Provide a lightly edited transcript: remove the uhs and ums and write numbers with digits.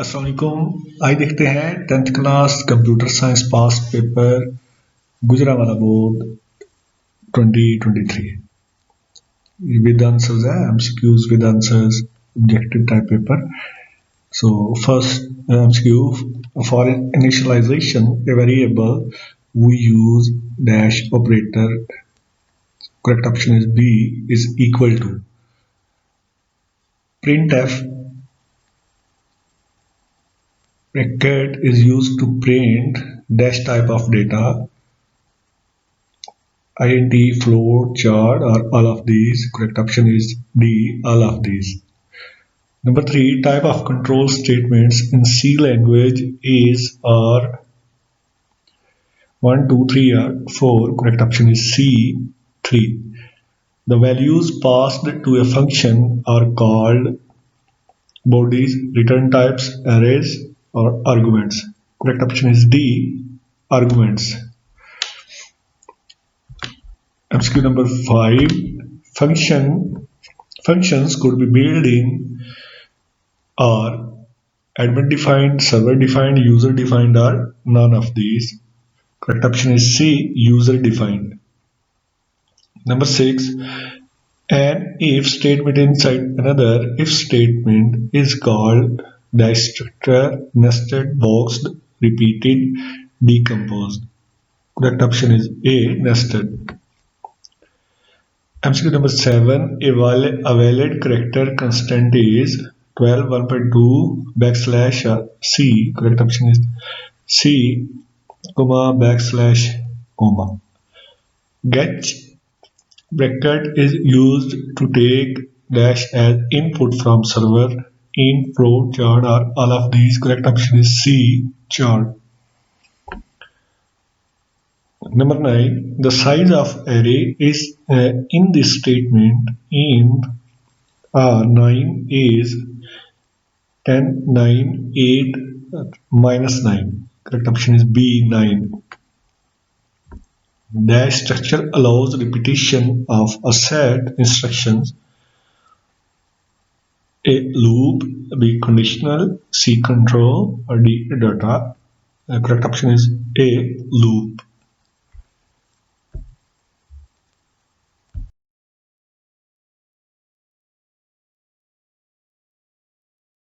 अस्सलाम वालेकुम। आज देखते हैं 10th class computer science past paper Gujranwala board 2023 with answers है MCQs with answers objective type paper. So first MCQ, for initialization a variable we use dash operator. Correct option is B, is equal to printf. Bracket is used to print dash type of data. int, float, chart, or all of these. Correct option is D, all of these. Number 3, type of control statements in C language is or 1, 2, 3, or 4. Correct option is C, 3. The values passed to a function are called bodies, return types, arrays, or arguments. Correct option is D, arguments. MCQ number 5, functions could be built in or admin defined, server defined, user defined, or none of these. Correct option is C, user defined. Number 6, an if statement inside another if statement is called the structure, nested, boxed, repeated, decomposed. Correct option is A, nested. MCQ number 7, a valid character constant is 12, 1.2 backslash C. Correct option is C, comma, backslash, comma. Get bracket is used to take dash as input from server, in, float, chart, or all of these. Correct option is C, chart. Number 9, the size of array is in this statement in 9 is 10, 9, 8, minus 9. Correct option is B, 9. Dash structure allows repetition of a set instructions. A loop, B conditional, C control, or D data. Correct option is A, loop.